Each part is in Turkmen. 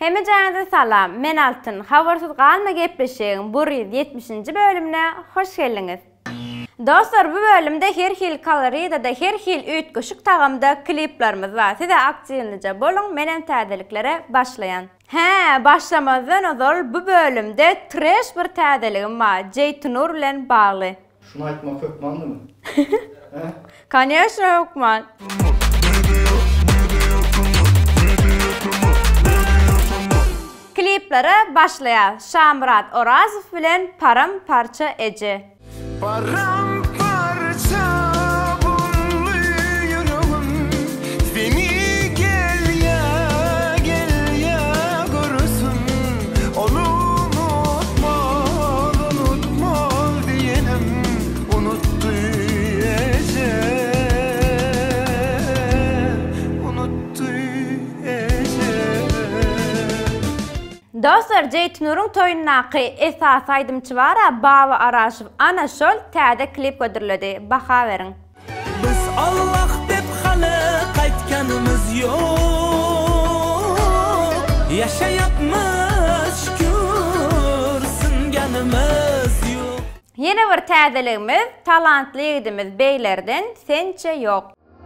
Hemejäňize salam. Men Altyn. Habarsyz galma gepleşegiň bu 70-nji bölümine hoş geldiňiz. Dostlar, bu bölümde her hil kaloriyada her hil üýtgeşik tagamda kliplerimiz var. Size aktiýlyja boluň, menem täzeliklere başlayan. Başlamazdan ozal bu bölümde trash bir täzeligim var. Jeytunur bilen bagly. Şunu aýtmak hökmandymy? Kanyşra hökman. Kliplere başlayan Şamrat Orazow bilen Paramparça Ece. Paramparça bullu yüreğim, seni gel ya korusun. Onu unutma diyelim, unuttu Ece, unuttu Ece. Dostlar, Jeytunur'un toyunnaqı esas aydımçı var, Bawa Araşyw ana şol täze klip gödürildi. Baha verin. Biz Allah dep haly qaytganymyz ýok. Yaşayapmyş şükür synganymyz ýok. Yeni bir täzeligimiz, talantly ýigidimiz beylerden sençe ýok.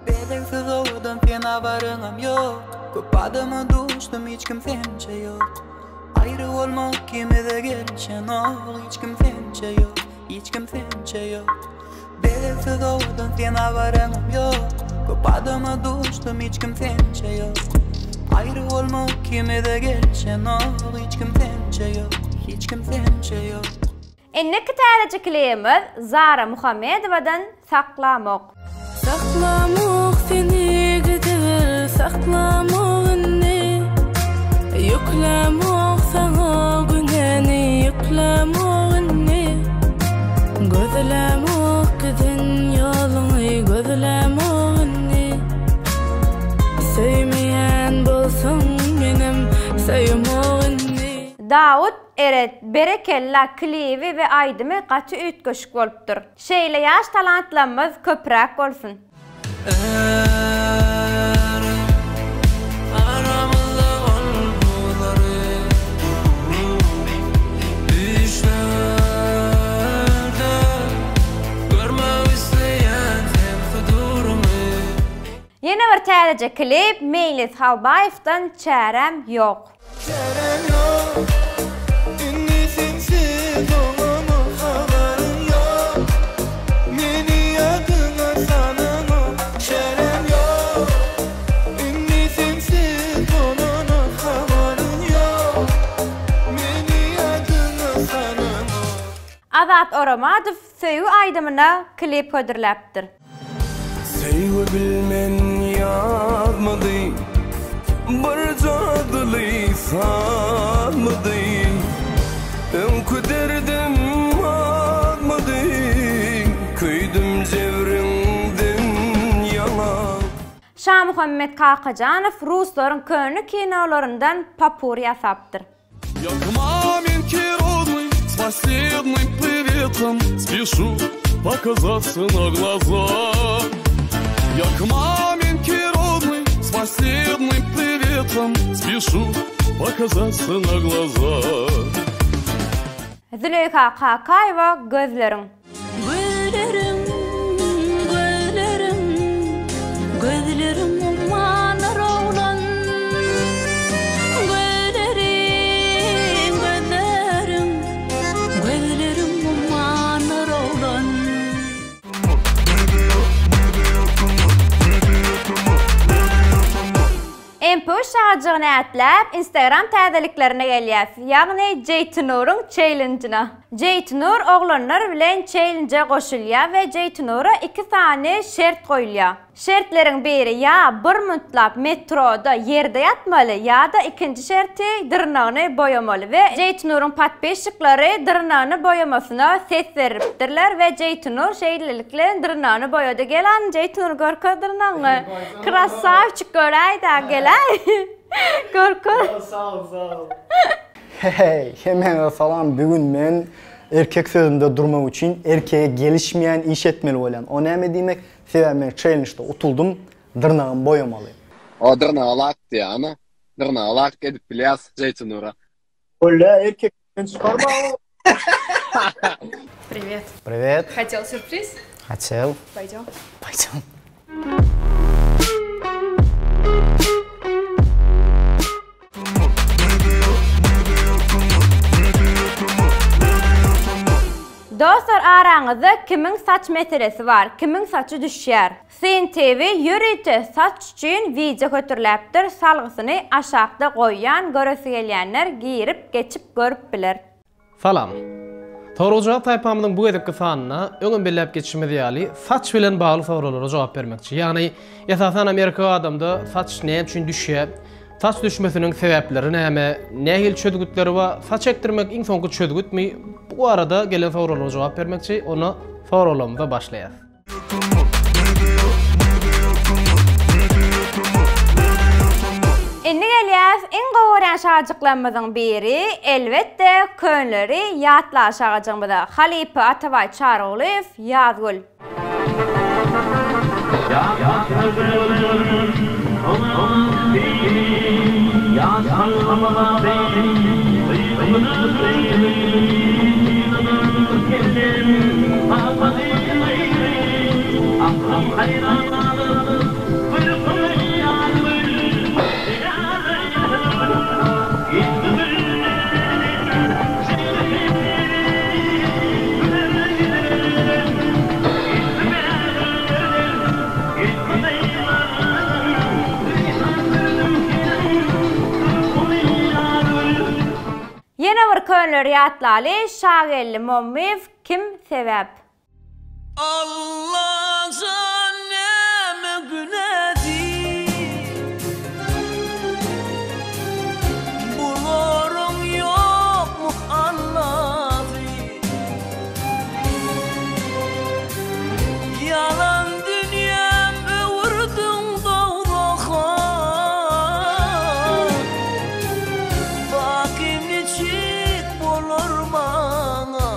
Belersiz owadan fena barıngam ýok. Köp adama düşdüm, hiç kim sençe ýok. Ayrı olmak kimede gelişen ol, hiç kim sençe yok, hiç kim sençe yok. Belersiz owadan fena barıngam ýok. Köp adama düşdüm, hiç kim sençe yok. Ayrı olmak kimede gelişen ol, hiç kim sençe yok, hiç kim sençe yok. Enneki täze klipimiz Zara Muhammedowa'dan Saklamok. Saklamok seni gider, saklamok ne? Yüklemok sana güneni, yüklemok ne? Gözlemok gidin yolunu, gözlemok ne? Sevmeyen bolsun benim, sevmok ne? Daud Eret Berekella klibi ve aydymy gaty üýtgeşik bolupdyr. Şeýle ýaş talantlarymyz köpräk bolsun. Yeni bir täze klip Meýlis Halbaýewdan Çärem ýok. Çärem yok, indi sensiz olama haberim yok. Meni yadına sanama, çärem yok. İndi sensiz olama haberim yok. Meni yadına sanama. Azat Oramodow söýgü aýdymyna klip gödüriläpdir. Sevgi bilmen yazmadı, bir cadılı sanmadı. Önküderdim atmadı, köydüm cevrimden yalan. Şah Muhammed Kakajanow Rusların köňlü kinolaryndan papur ýasapdyr. Як маменький родной, с последним приветом спешу показаться на глаза. Як маменький родной, с последним приветом спешу показаться на глаза. Züleyha Kakaýewa Gözlerin. Gözlerim, gözlerim, gözlerim ummanır oğlan. Gözlerim, gözlerim, gözlerim ummanır oğlan. MP3 şarjygyny ätläp Instagram täzeliklerine gelýär. Ýagny Jeytunur'un challenge'ına. Jeytunur oglanlar bilen challenge goşulýar we Jeytunur'a 2 sany şert goýulýar. Şertlerin biri ya bir mutlap metroda yerde yatmaly ya da ikinci şerti dırnagyny boyamaly we Jeytunur'un patpeşiklary dırnagyny boyamasyna ses beripdirler we Jeytunur şeýlelikle dırnagyny boýady. Gelen Jeytunur görkä dırnagyny. Krasavçyk göräýdi gelä. Görkä. Sağ ol. Hey, hemen salam. Bugün men erkek sözünde durmak için erkeğe gelişmeyen iş etmeli olan. O näme demek? Sebäbi men challenge'da utuldum, dırnağım boyamalı. O dırnağı laktı yani. Dırnağlar edip bilyas Zeytinura. Öyle erkekten çıkarma. Привет. Привет. Хотел сюрприз? Хотел. Пойдем. Пойдем. Dostlar, aranızda kimin saç meselesi var, kimin saçı düşýär? Sen TV ýürüýçe saç üçin video götürläpdir, salgysyny aşağıda goýýan göresi gelýänler girip geçip görüp biler. Salam. Torujat taýpamynyň bu edipki sanyna öňün belläp geçişimiz ýaly saç bilen bagly soralara jogap bermekçi. Ýagny esasan Amerika adamda saç näme üçin düşýär? Saç düşmesinin sebepleri näme? Nähil çödgütleri we saç ektirmek iň soňky çödgütmi? Bu arada gelen soralara jogap bermekçi, onu soralarymyza başlaýar. Indi gelýäs iň gowran şagyrtlarymyzyň biri elbetde könleri ýatla şagyrtymyzda Halipa Atabay Çaroğluew Ýazgül. Yine bir könleri ýatlaly Şagelli Mommew kim sebäp? Allah zanneme günedi Bularım yok mu anladı Yalan dünyam öwürdün dağdağa Bakimli çik bolur bana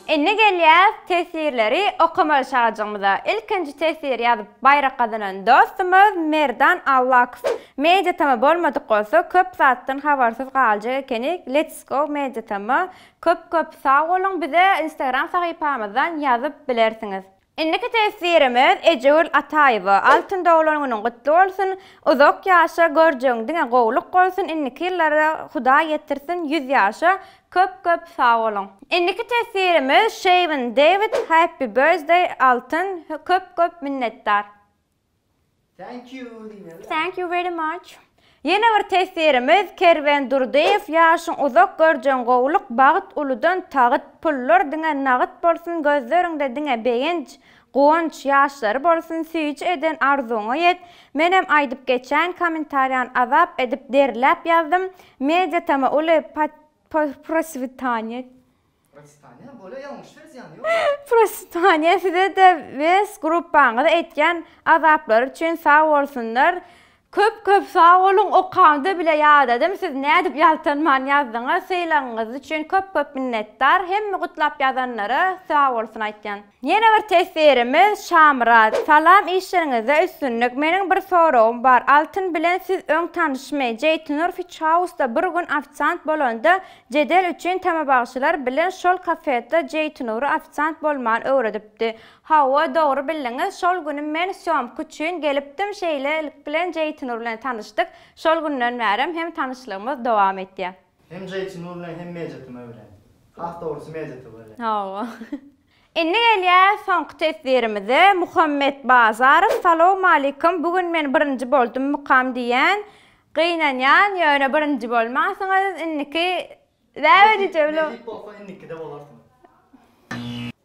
Enne gelýär tesirleri okumaly şagyrtymyzda. İlkinji tesir ýazyp baýrak gazanan dostumuz Merdan Allakow. Media tama bolmadyk bolsa köp zatdan habarsyz galjagy ekeni Let's Go Media tama köp sag bolun, bize Instagram sahypamyzdan ýazyp bilersiňiz. Inniki tesirimiz Ejegül Ataýewa. Altyn dowlarynyň gutly bolsun, uzak ýaşa görjegiňiň gowluk bolsun, inniki ýyllara Huda getirsin 100 ýaşa köp sag bolun. Inniki tesirimiz Shaven David Happy Birthday altyn köp minnetdar. Thank you very much. Yine bir tesirimiz Kerven Durdiýew ýaşyň uzak görjen gowluk bagyt uludan tagyt pullar diňe nagyt bolsun, gözleriňde diňe beýenç goňç ýaşlary bolsun, süýç eden arzuňa ýet. Menem aýdyp geçen kommentariýan azap edip derläp ýazdym. Media tama uly prosvitaniýet. Prosvitaniýet size de wes gruppaňyzda etken azaplar üçin sag bolsunlar. Köp sag bolun, okanda bile ýadadım. Siz nädip ýaltanman ýazdyňyz, seýlaňyz üçin köp minnetdar. Hemme gutlap ýazanlara sag bolsun aýtýan. Ýene bir tesirimiz Şamrat. Salam, işleriňizde üstünlük. Meniň bir soragym bar. Altyn bilen siz öň tanışmy Jeytinur Fitch House'da bir gün ofisiant bolanda jedel üçin tema bagşylar bilen şol kafede Jeytinury ofisiant bolman öwredipdi. Hawa dogry bildiňiz. Şol güni men söýmk üçin gelipdim, şeýlelik bilen Jeytinur bilen tanışdyk. Şol günden bäri hem tanışlygymyz dowam etdi. Hem Jeytinur bilen hem Mejitimi öwren. Haq dogrusu Mejiti bilen. Hawa. Inni gelýär soňky tesirimize Muhammed Bazarow. Salam alaykum. Bugün men birinji boldum mukam diýen. Gynanýan ýöne birinji bolmasaňyz inniki näme diýelim? Inniki de bolarsyn.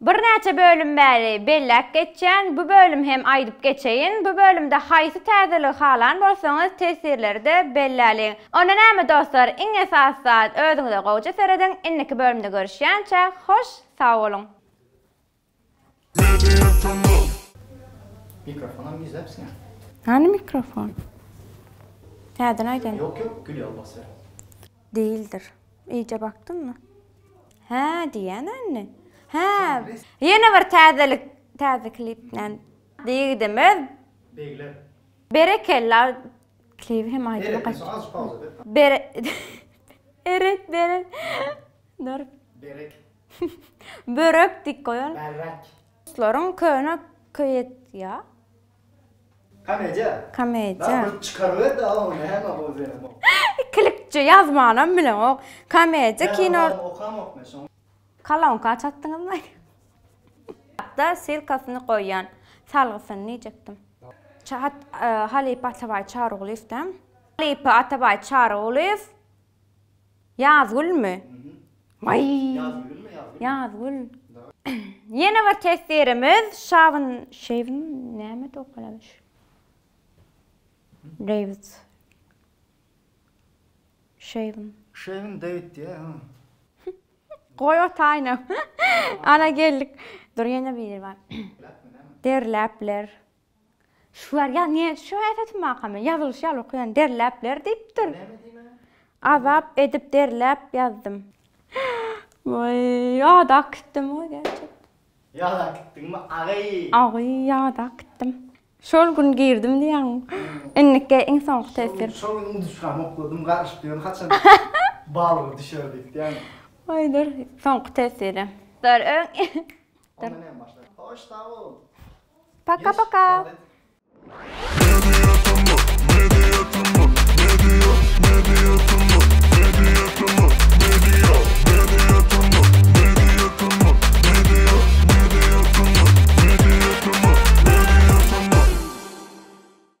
Bir näçe bölüm bäri bellek geçen, bu bölüm hem aýdyp geçeyin. Bu bölümde haýsy täzelik halan bolsaňyz tesirleri de belläliň. Ona näme dostlar, iň esasy özüňize gowja serediň. Inniki bölümde görüşýänçe hoş sag bolun. Mikrofonam yüzepsin. Hani mikrofon? Täden aýdyn. Yok gül ýalbasy. Değildir. İyice baktın mı? Ha diýen anne. Ha. Yine bir täzelik täze klipden diýdimiz. Beýler. Berekella klip hem aýdyma kaç. Az pauza. Beret. Dur. Berek. Börek dik koýan. Berrak. Dostlaryň köne köýet ya. Kameja. Kameja. Ben çıkarıver da onu hemen bozayım. Klikçi yazmanam bilen o. Kameja kino. Okam okmasın. Kalan kaç atdyňyz mı? Da silkasyny koýan. Salgysyny näjekdim. Çat Halip Atabay Çarogulevden. Halip Atabay Çarogulev. Yazgulmy? Ay. Yazgul. Yine bir kesirimiz Şavın näme dokulamış? David. Şevin David diye. Koy o tayna. Ana geldik. Dur yine bir var. Derläpler. Şular ya niye şu efetim makamı yazılış yal okuyan derläpler deyipdir. Azap edip derläp yazdım. Vay ya da gittim o gerçek. Ya da gittin mi ağay? Ağay ya da gittim. Şol gün girdim diýen. Ennike en soňky tesir. Şol gün düşkam okladım garşyp diýen haçan balygy düşürdik diýen. Ay dur soňky tesiri. Dur öň. Ondan hem başlar. Hoş sağ ol. Paka paka. Medyatımı